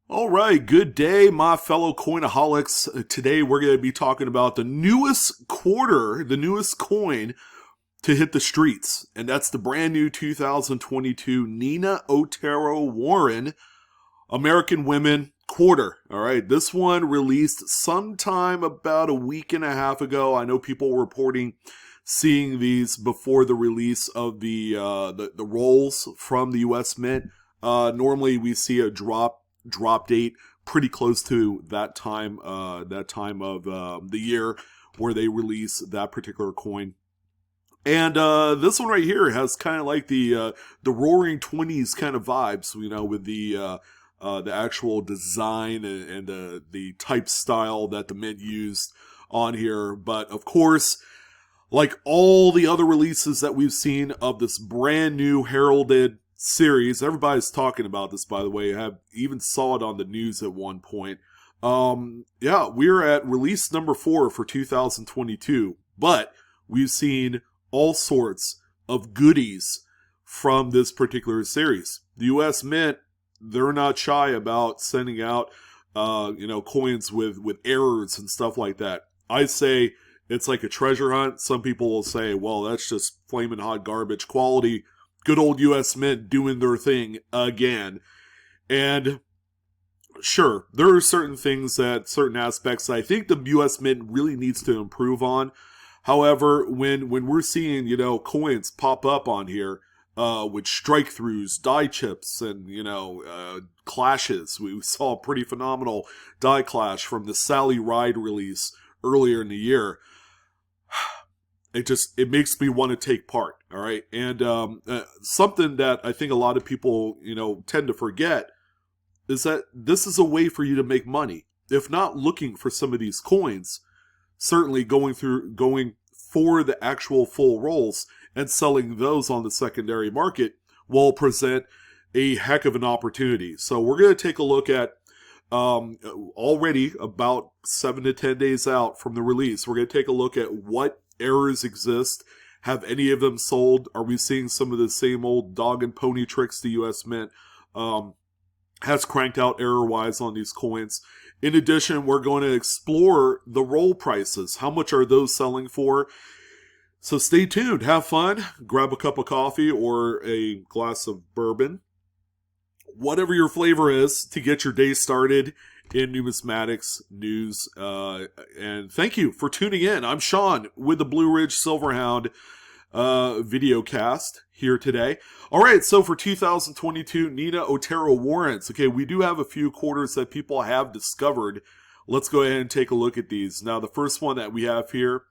All right, good day, my fellow coinaholics. Today we're going to be talking about the newest quarter, the newest coin to hit the streets, and that's the brand new 2022 Nina Otero-Warren American Women Quarter. All right, this one released sometime about a week and a half ago. I know people were reporting seeing these before the release of the rolls from the U.S. Mint. Normally, we see a drop date pretty close to that time of the year where they release that particular coin. And this one right here has kind of like the Roaring Twenties kind of vibes, with the actual design and the type style that the Mint used on here. But of course, like all the other releases that we've seen of this brand new heralded series, everybody's talking about this, by the way. I have even saw it on the news at one point. We're at release number 4 for 2022, but we've seen all sorts of goodies from this particular series. The U.S. Mint, they're not shy about sending out, coins with errors and stuff like that. I say it's like a treasure hunt. Some people will say, well, that's just flaming hot garbage quality. Good old U.S. Mint doing their thing again. And sure, there are certain aspects I think the U.S. Mint really needs to improve on. However, when we're seeing, coins pop up on here with strike-throughs, die chips, and, clashes. We saw a pretty phenomenal die clash from the Sally Ride release earlier in the year. It makes me want to take part, all right? And something that I think a lot of people, tend to forget is that this is a way for you to make money. If not looking for some of these coins, certainly going for the actual full rolls and selling those on the secondary market will present a heck of an opportunity. So we're going to take a look at already about 7 to 10 days out from the release. We're going to take a look at what errors exist. Have any of them sold? Are we seeing some of the same old dog and pony tricks the U.S. Mint has cranked out error-wise on these coins? In addition, we're going to explore the roll prices. How much are those selling for? So stay tuned. Have fun. Grab a cup of coffee or a glass of bourbon. Whatever your flavor is to get your day started in numismatics news. And thank you for tuning in. I'm Sean with the BlueRidgeSilverhound video cast here today. All right, so for 2022, Nina Otero-Warrens. Okay, we do have a few quarters that people have discovered. Let's go ahead and take a look at these. Now, the first one that we have here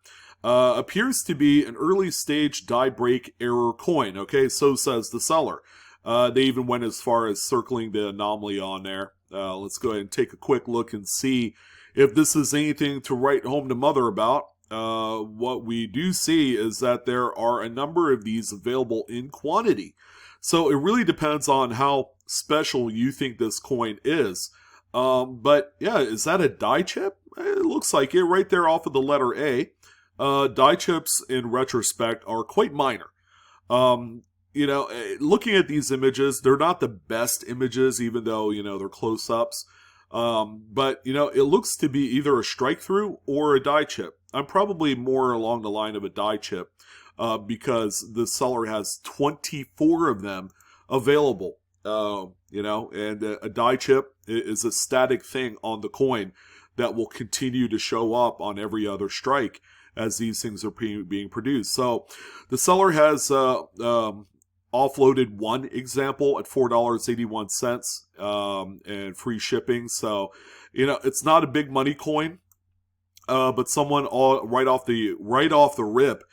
appears to be an early stage die break error coin. Okay, so says the seller. They even went as far as circling the anomaly on there. Let's go ahead and take a quick look and see if this is anything to write home to mother about. What we do see is that there are a number of these available in quantity. So it really depends on how special you think this coin is. But yeah, is that a die chip? It looks like it right there off of the letter A. Die chips in retrospect are quite minor. Looking at these images, they're not the best images, even though, they're close-ups. But, it looks to be either a strike-through or a die chip. I'm probably more along the line of a die chip because the seller has 24 of them available. And a die chip is a static thing on the coin that will continue to show up on every other strike as these things are being produced. So the seller has offloaded one example at $4.81 and free shipping. So, it's not a big money coin, but someone right off the rip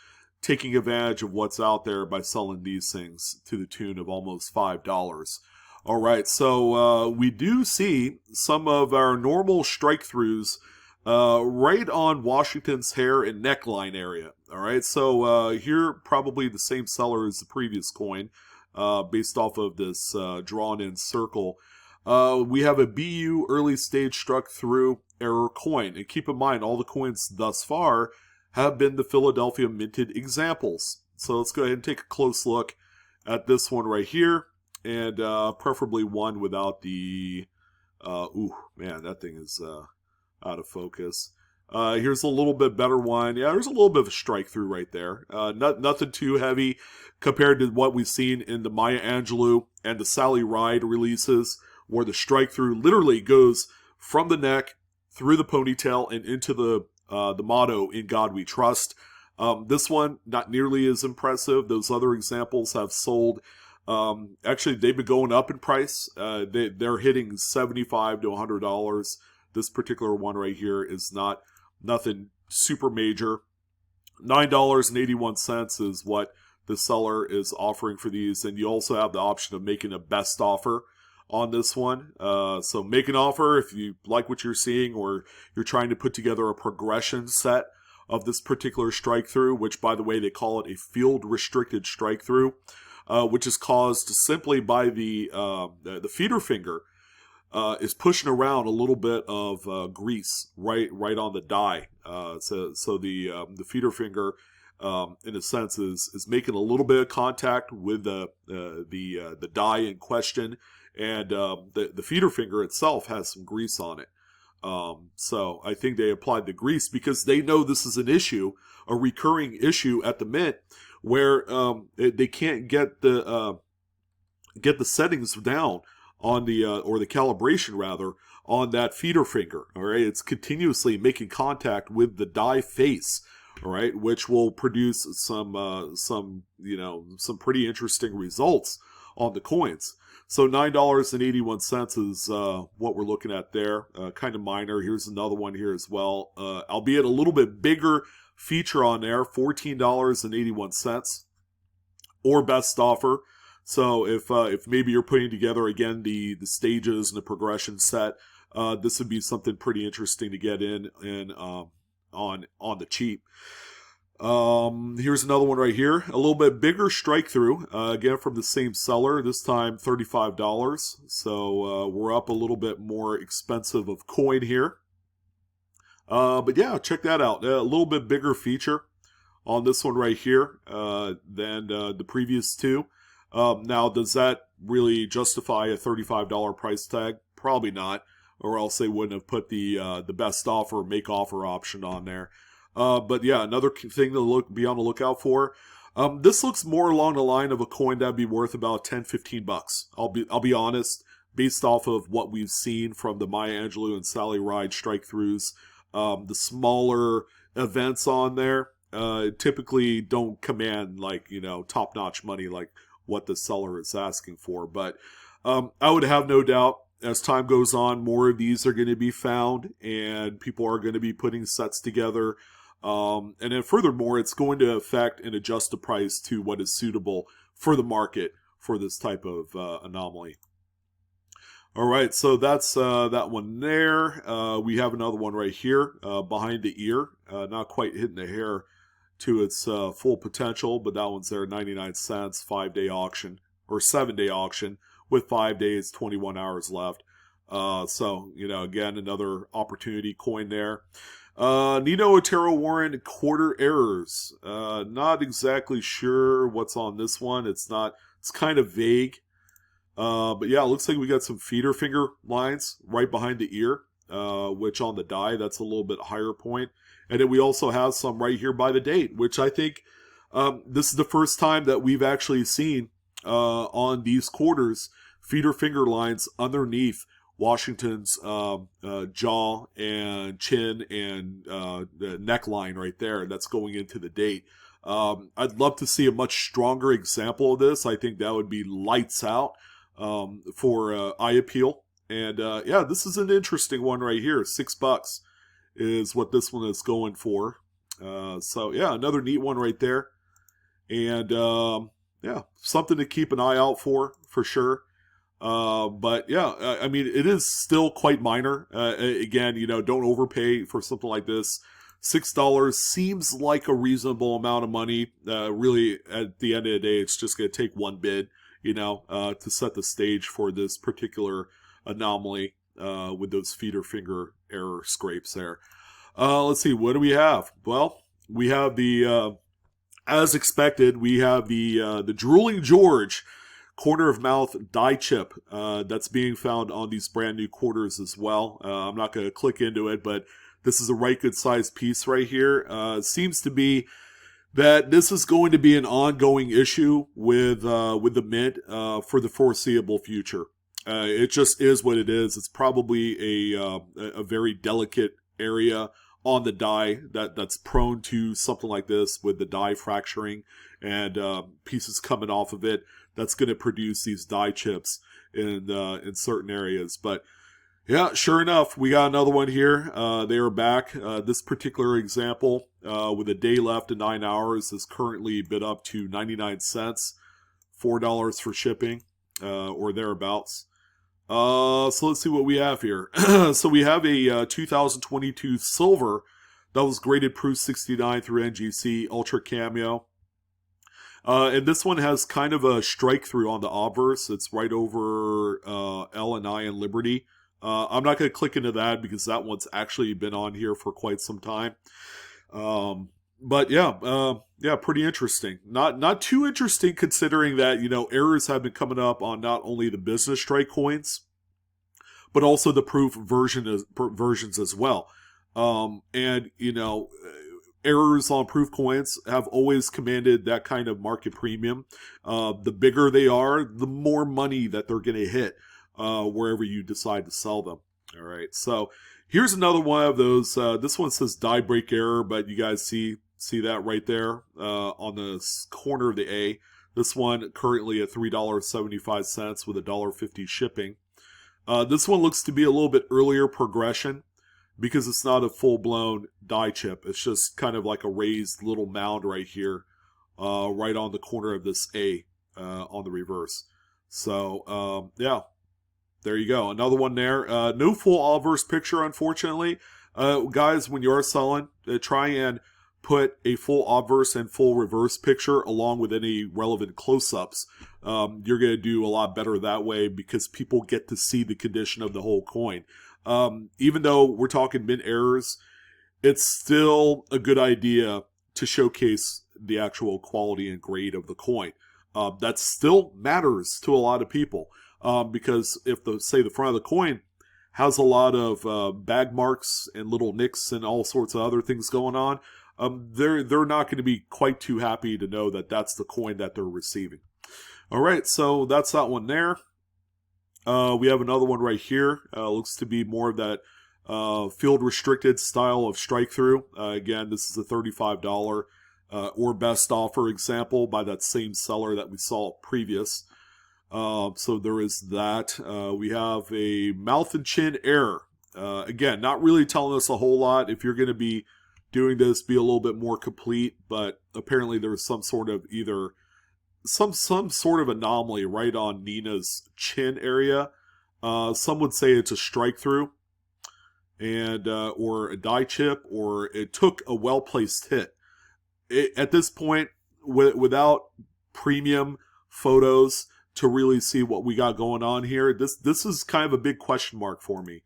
taking advantage of what's out there by selling these things to the tune of almost $5. All right, so we do see some of our normal strike-throughs right on Washington's hair and neckline area. All right, so here probably the same seller as the previous coin, based off of this drawn-in circle. We have a BU early stage struck through error coin, and keep in mind all the coins thus far have been the Philadelphia minted examples. So let's go ahead and take a close look at this one right here, and preferably one without the Ooh, man, that thing is out of focus. Here's a little bit better one. Yeah, there's a little bit of a strike through right there. Nothing too heavy compared to what we've seen in the Maya Angelou and the Sally Ride releases, where the strike through literally goes from the neck through the ponytail and into the motto "In God We Trust." This one not nearly as impressive. Those other examples have sold. Actually, they've been going up in price. They're hitting $75 to $100. This particular one right here is nothing super major. $9.81 is what the seller is offering for these, and you also have the option of making a best offer on this one. So make an offer if you like what you're seeing, or you're trying to put together a progression set of this particular strike through, which, by the way, they call it a field restricted strike through, which is caused simply by the feeder finger is pushing around a little bit of grease right on the die. So the feeder finger, in a sense, is making a little bit of contact with the die in question, and the feeder finger itself has some grease on it. So I think they applied the grease because they know this is an issue, a recurring issue at the Mint, where they can't get the settings down on the or the calibration rather on that feeder finger. All right, it's continuously making contact with the die face. All right, which will produce some pretty interesting results on the coins. So $9.81 is what we're looking at there. Kind of minor. Here's another one here as well, albeit a little bit bigger feature on there. $14.81 or best offer. So if maybe you're putting together again the stages and the progression set, this would be something pretty interesting to get in on the cheap. Here's another one right here, a little bit bigger strike through, again from the same seller, this time $35. So we're up a little bit more expensive of coin here. But yeah, check that out. A little bit bigger feature on this one right here than the previous two. Now, does that really justify a $35 price tag? Probably not, or else they wouldn't have put the best offer, make offer option on there. But yeah, another thing to be on the lookout for. This looks more along the line of a coin that'd be worth about $10-15. I'll be honest, based off of what we've seen from the Maya Angelou and Sally Ride strike throughs. The smaller events on there typically don't command top notch money like what the seller is asking for. But I would have no doubt as time goes on, more of these are going to be found and people are going to be putting sets together. And then furthermore, it's going to affect and adjust the price to what is suitable for the market for this type of anomaly. All right, so that's that one there. We have another one right here behind the ear. Not quite hitting the hair to its full potential, but that one's there, 99 cents, 5-day auction, or 7-day auction with 5 days, 21 hours left. So, again, another opportunity coin there. Nino Otero-Warren quarter errors. Not exactly sure what's on this one. It's kind of vague. But yeah, it looks like we got some feeder finger lines right behind the ear, which on the die, that's a little bit higher point. And then we also have some right here by the date, which I think this is the first time that we've actually seen on these quarters feeder finger lines underneath Washington's jaw and chin and the neckline right there. That's going into the date. I'd love to see a much stronger example of this. I think that would be lights out for eye appeal. And yeah, this is an interesting one right here. $6 is what this one is going for. So yeah, another neat one right there. And yeah, something to keep an eye out for sure. But yeah, I mean, it is still quite minor. Again, don't overpay for something like this. $6 seems like a reasonable amount of money. Really, at the end of the day, it's just going to take one bid, to set the stage for this particular anomaly with those feeder finger error scrapes there. Let's see, what do we have? Well, we have the, as expected, we have the Drooling George corner of mouth die chip that's being found on these brand new quarters as well. I'm not going to click into it, but this is a right good sized piece right here. Seems to be that this is going to be an ongoing issue with the mint for the foreseeable future. It just is what it is. It's probably a very delicate area on the die that's prone to something like this, with the die fracturing and pieces coming off of it. That's going to produce these die chips in certain areas. But yeah, sure enough, we got another one here. They are back. This particular example, with a day left in 9 hours, is currently bid up to 99 cents, $4 for shipping, or thereabouts. So let's see what we have here. So we have a 2022 silver that was graded Proof 69 through NGC, Ultra Cameo. And this one has kind of a strike through on the obverse. It's right over L and I and Liberty. I'm not going to click into that because that one's actually been on here for quite some time. But yeah, pretty interesting. Not too interesting considering that, errors have been coming up on not only the business strike coins, but also the proof versions as well. And errors on proof coins have always commanded that kind of market premium. The bigger they are, the more money that they're going to hit wherever you decide to sell them. All right, so here's another one of those. This one says die break error, but you guys see that right there on the corner of the A. This one currently at $3.75 with $1.50 shipping. This one looks to be a little bit earlier progression because it's not a full-blown die chip. It's just kind of like a raised little mound right here, right on the corner of this A on the reverse. So, yeah. There you go. Another one there. No full obverse picture, unfortunately. Guys, when you are selling, try and put a full obverse and full reverse picture along with any relevant close-ups. You're going to do a lot better that way because people get to see the condition of the whole coin. Even though we're talking mint errors, it's still a good idea to showcase the actual quality and grade of the coin. That still matters to a lot of people. Because if the front of the coin has a lot of bag marks and little nicks and all sorts of other things going on, they're not going to be quite too happy to know that that's the coin that they're receiving. All right, so that's that one there. We have another one right here. Looks to be more of that field restricted style of strike through. Again, this is a $35 or best offer example by that same seller that we saw previous. So there is that. We have a mouth and chin error. Again, not really telling us a whole lot. If you're going to be doing this, be a little bit more complete. But apparently there's some sort of some sort of anomaly right on Nina's chin area. Some would say it's a strike through, and or a die chip, or it took a well placed hit. At this point, without premium photos to really see what we got going on here, this is kind of a big question mark for me.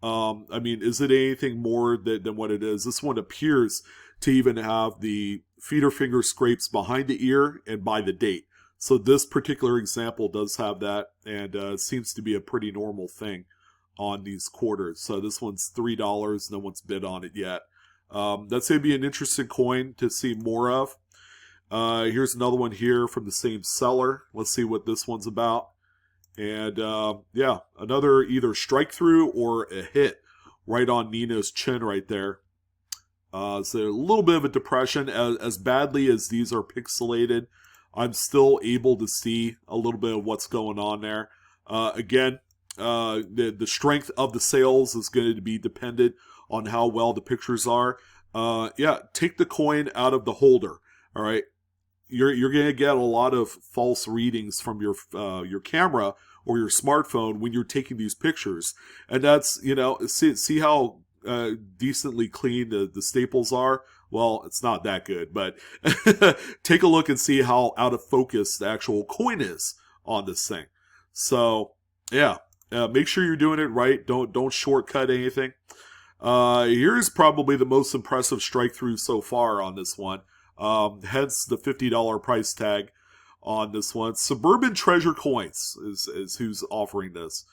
I mean, is it anything more than what it is? This one appears to even have the feeder finger scrapes behind the ear and by the date. So this particular example does have that, and seems to be a pretty normal thing on these quarters. So this one's $3. No one's bid on it yet. That's going to be an interesting coin to see more of. Here's another one here from the same seller. Let's see what this one's about. And yeah, another either strike through or a hit right on Nina's chin right there. So a little bit of a depression. As badly as these are pixelated, I'm still able to see a little bit of what's going on there. Again, the strength of the sales is going to be dependent on how well the pictures are. Yeah, take the coin out of the holder. All right. You're going to get a lot of false readings from your camera or your smartphone when you're taking these pictures, and that's, see how decently clean the staples are. Well, it's not that good, but take a look and see how out of focus the actual coin is on this thing. So yeah, make sure you're doing it right. Don't shortcut anything. Here's probably the most impressive strike through so far on this one. Hence the $50 price tag on this one. Suburban Treasure Coins is who's offering this.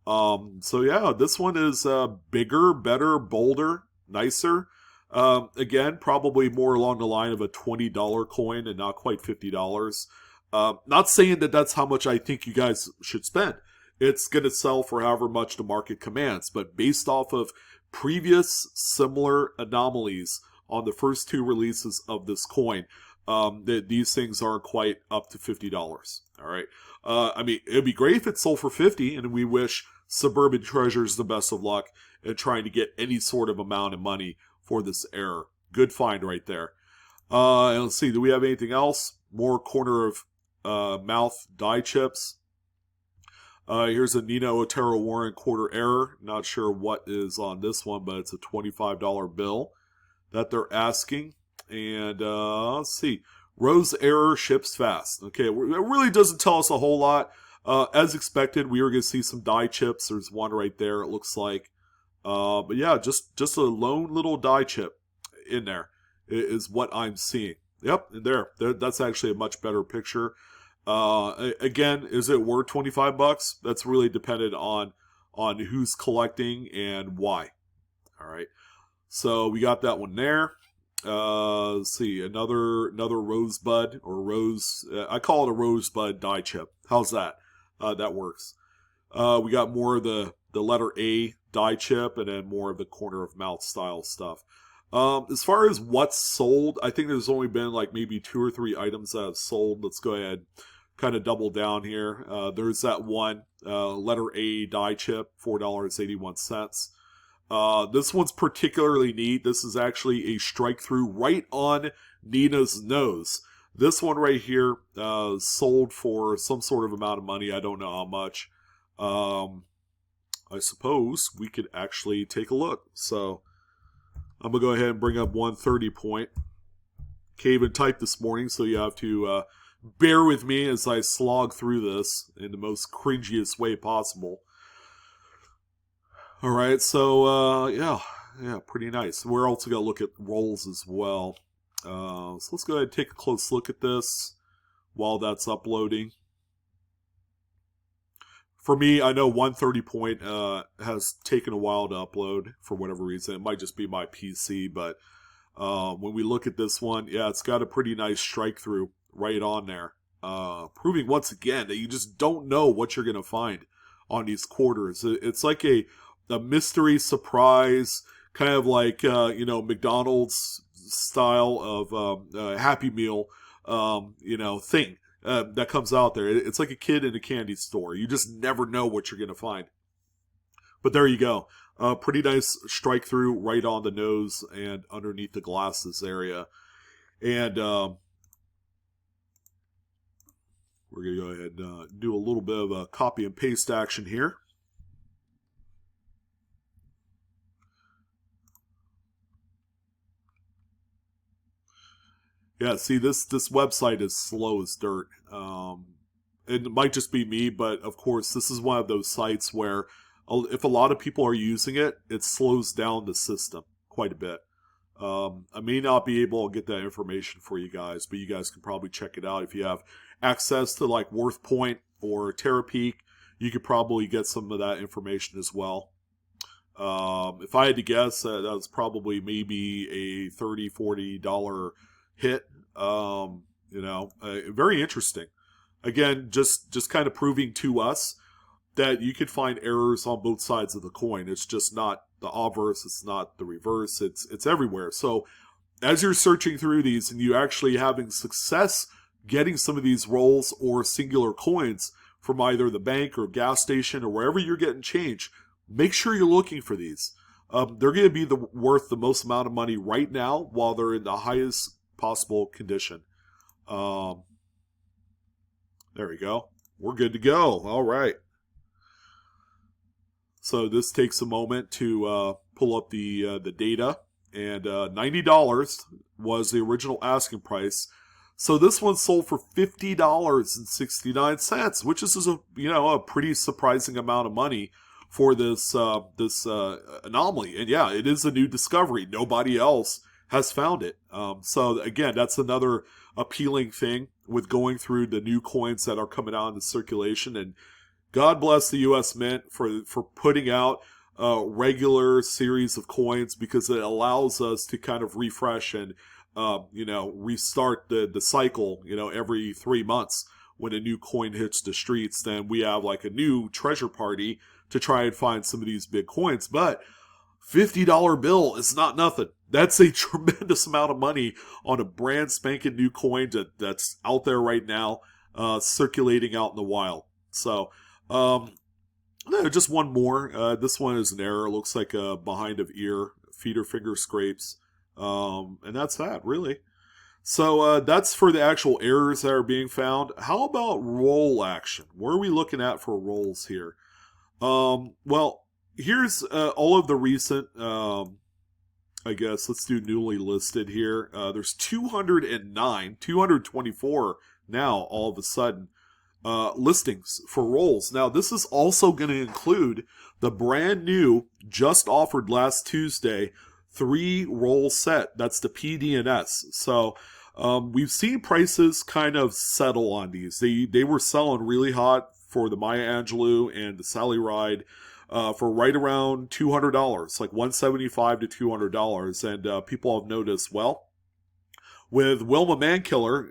So yeah, this one is bigger, better, bolder, nicer. Again, probably more along the line of a $20 coin and not quite $50. Not saying that that's how much I think you guys should spend. It's going to sell for however much the market commands, but based off of previous similar anomalies on the first two releases of this coin, these things aren't quite up to $50. All right. I mean, it'd be great if it sold for $50, and we wish Suburban Treasures the best of luck in trying to get any sort of amount of money for this error. Good find right there. And let's see, do we have anything else? More corner of mouth die chips. Here's a Nino Otero-Warren quarter error. Not sure what is on this one, but it's a $25 bill that they're asking. And let's see. Rose error ships fast. Okay, it really doesn't tell us a whole lot. As expected, we were going to see some die chips. There's one right there, it looks like. But yeah, just a lone little die chip in there is what I'm seeing. Yep, there. That's actually a much better picture. Again, is it worth $25? That's really dependent on who's collecting and why. All right. So we got that one there. Let's see, another rosebud or rose. I call it a rosebud die chip. How's that? That works. We got more of the letter A die chip, and then more of the corner of mouth style stuff. As far as what's sold, I think there's only been like maybe 2 or 3 items that have sold. Let's go ahead, kind of double down here. There's that one letter A die chip, $4.81. This one's particularly neat. This is actually a strike through right on Nina's nose. This one right here sold for some sort of amount of money. I don't know how much. I suppose we could actually take a look. So I'm going to go ahead and bring up 130 point. Cave and type this morning, so you have to bear with me as I slog through this in the most cringiest way possible. All right, so yeah, pretty nice. We're also going to look at rolls as well. So let's go ahead and take a close look at this while that's uploading. For me, I know 130 point has taken a while to upload for whatever reason. It might just be my PC, but when we look at this one, yeah, it's got a pretty nice strike through right on there. Proving once again that you just don't know what you're going to find on these quarters. It's like a mystery surprise, kind of like, McDonald's style of Happy Meal, thing. That comes out there. It's like a kid in a candy store. You just never know what you're going to find. But there you go. Pretty nice strike through right on the nose and underneath the glasses area. And we're going to go ahead and do a little bit of a copy and paste action here. Yeah, see, this website is slow as dirt. It might just be me, but of course, this is one of those sites where if a lot of people are using it, it slows down the system quite a bit. I may not be able to get that information for you guys, but you guys can probably check it out. If you have access to like Worth Point or TerraPeak, you could probably get some of that information as well. If I had to guess, that was probably maybe a $30, $40 hit. Very interesting. Again, just kind of proving to us that you could find errors on both sides of the coin. It's just not the obverse, it's not the reverse, it's everywhere. So as you're searching through these and you actually having success getting some of these rolls or singular coins from either the bank or gas station or wherever you're getting change, make sure you're looking for these. They're going to be worth the most amount of money right now while they're in the highest possible condition. There we go. We're good to go. All right. So this takes a moment to pull up the data, and $90 was the original asking price. So this one sold for $50.69, which is a pretty surprising amount of money for this anomaly. And yeah, it is a new discovery. Nobody else has found it. So again, that's another appealing thing with going through the new coins that are coming out into circulation. And God bless the U.S. Mint for putting out a regular series of coins, because it allows us to kind of refresh and restart the cycle. Every 3 months when a new coin hits the streets, then we have like a new treasure party to try and find some of these big coins. But $50 bill is not nothing. That's a tremendous amount of money on a brand spanking new coin that's out there right now, circulating out in the wild. So, just one more. This one is an error. It looks like a behind of ear, feet or finger scrapes. And that's that, really. So that's for the actual errors that are being found. How about roll action? What are we looking at for rolls here? Well, here's all of the recent, I guess, let's do newly listed here. There's 224 now, all of a sudden, listings for rolls. Now, this is also going to include the brand new, just offered last Tuesday, 3-roll set. That's the PDNS. So we've seen prices kind of settle on these. They were selling really hot for the Maya Angelou and the Sally Ride for right around $200, like $175 to $200. And people have noticed, well, with Wilma Mankiller,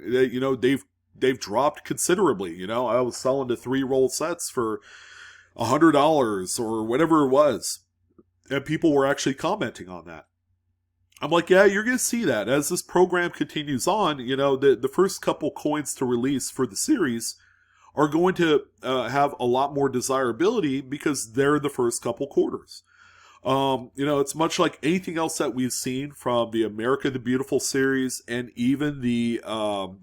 they've dropped considerably. I was selling the 3-roll sets for $100 or whatever it was, and people were actually commenting on that. I'm like, yeah, you're going to see that as this program continues on. The first couple coins to release for the series are going to have a lot more desirability because they're the first couple quarters. It's much like anything else that we've seen from the America the Beautiful series and even the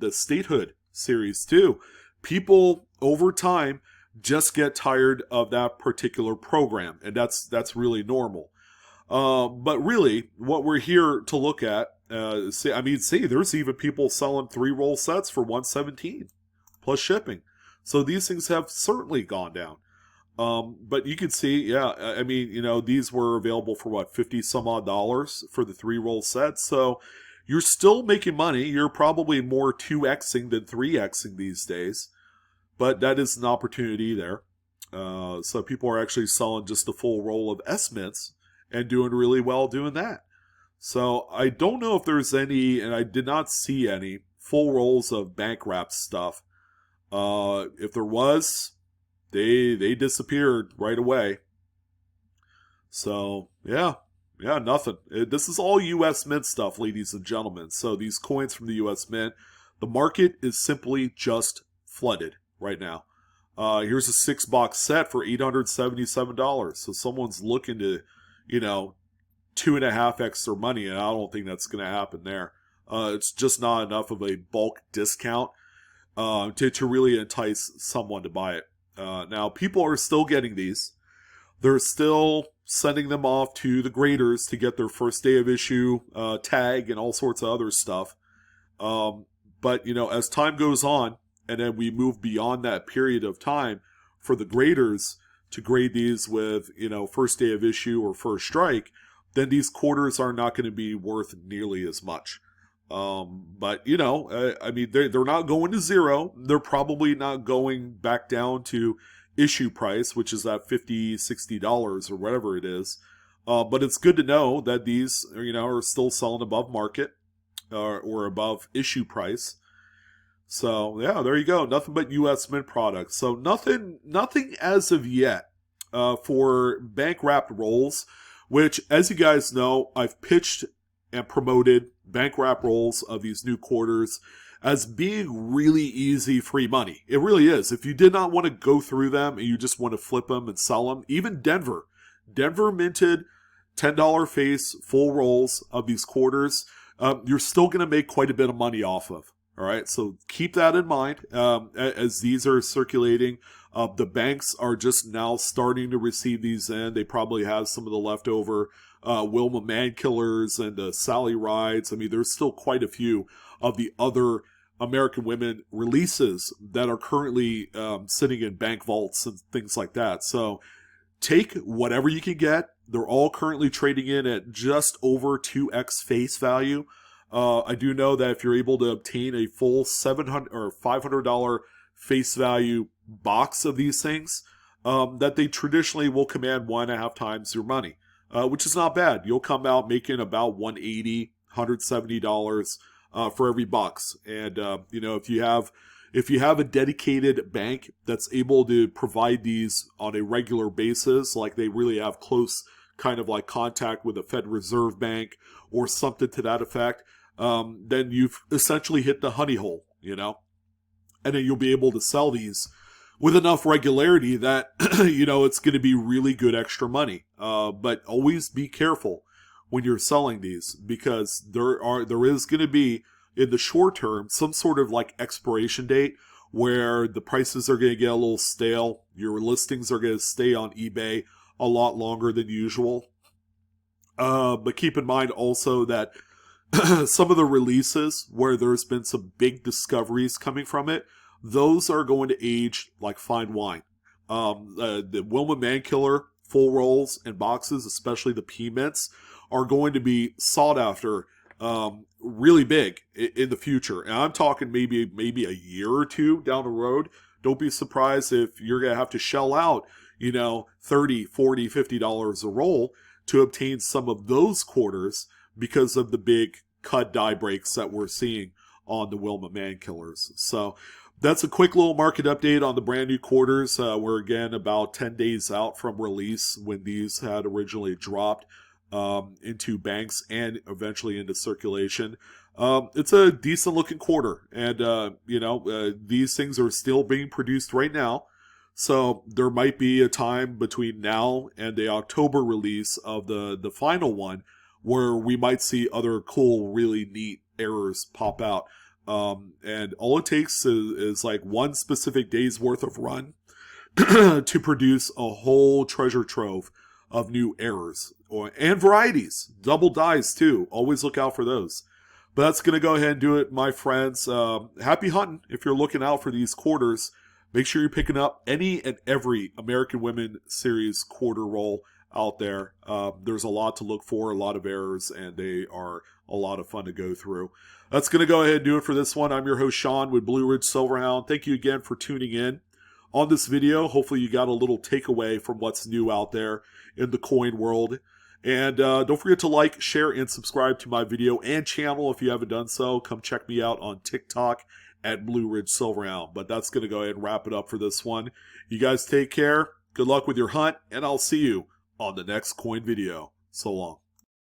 Statehood series too. People over time just get tired of that particular program, and that's really normal. But really, what we're here to look at, there's even people selling 3-roll sets for $117 plus shipping. So these things have certainly gone down. But you can see, these were available for what, 50 some odd dollars for the 3-roll sets. So you're still making money. You're probably more 2xing than 3xing these days. But that is an opportunity there. So people are actually selling just a full roll of S-mints and doing really well doing that. So I don't know if there's any, and I did not see any, full rolls of bank wrap stuff. If there was, they disappeared right away. So, yeah, nothing. This is all U.S. Mint stuff, ladies and gentlemen. So these coins from the U.S. Mint, the market is simply just flooded right now. Here's a 6-box set for $877. So someone's looking to, 2.5x their money, and I don't think that's going to happen there. It's just not enough of a bulk discount to really entice someone to buy it. Now, people are still getting these. They're still sending them off to the graders to get their first day of issue tag and all sorts of other stuff. But, as time goes on, and then we move beyond that period of time for the graders to grade these with, first day of issue or first strike, then these quarters are not going to be worth nearly as much. But, they're not going to zero. They're probably not going back down to issue price, which is that $50, $60 or whatever it is. But it's good to know that these, are still selling above market or above issue price. So, yeah, there you go. Nothing but U.S. Mint products. So nothing as of yet for bank-wrapped rolls, which, as you guys know, I've pitched and promoted bank wrap rolls of these new quarters as being really easy free money. It really is. If you did not want to go through them and you just want to flip them and sell them, even Denver minted $10 face full rolls of these quarters. You're still going to make quite a bit of money off of. All right, so keep that in mind as these are circulating. The banks are just now starting to receive these in. They probably have some of the leftover Wilma Mankillers and the Sally Rides. I mean, there's still quite a few of the other American Women releases that are currently sitting in bank vaults and things like that. So take whatever you can get. They're all currently trading in at just over 2x face value. I do know that if you're able to obtain a full $700 or $500 face value box of these things, that they traditionally will command 1.5 times your money, which is not bad. You'll come out making about $180, $170 for every box. And if you have a dedicated bank that's able to provide these on a regular basis, like they really have close kind of like contact with a Fed Reserve Bank or something to that effect, then you've essentially hit the honey hole, and then you'll be able to sell these with enough regularity that, it's going to be really good extra money. But always be careful when you're selling these, because there is going to be, in the short term, some sort of like expiration date where the prices are going to get a little stale. Your listings are going to stay on eBay a lot longer than usual. But keep in mind also that some of the releases where there's been some big discoveries coming from it, those are going to age like fine wine. The Wilma Mankiller full rolls and boxes, especially the P-Mints, are going to be sought after really big in the future. And I'm talking maybe a year or two down the road. Don't be surprised if you're going to have to shell out, $30, $40, $50 a roll to obtain some of those quarters because of the big cut die breaks that we're seeing on the Wilma Mankillers. So that's a quick little market update on the brand new quarters. We're again about 10 days out from release when these had originally dropped into banks and eventually into circulation. It's a decent looking quarter, and these things are still being produced right now. So there might be a time between now and the October release of the final one where we might see other cool, really neat errors pop out. And all it takes is like one specific day's worth of run to produce a whole treasure trove of new errors and varieties, double dies too. Always look out for those. But that's going to go ahead and do it, my friends. Happy hunting if you're looking out for these quarters. Make sure you're picking up any and every American Women Series quarter roll out there. There's a lot to look for, a lot of errors, and they are a lot of fun to go through. That's going to go ahead and do it for this one. I'm your host, Sean, with Blue Ridge Silverhound. Thank you again for tuning in on this video. Hopefully you got a little takeaway from what's new out there in the coin world. And don't forget to like, share, and subscribe to my video and channel if you haven't done so. Come check me out on TikTok at Blue Ridge Silverhound. But that's going to go ahead and wrap it up for this one. You guys take care. Good luck with your hunt, and I'll see you on the next coin video. So long.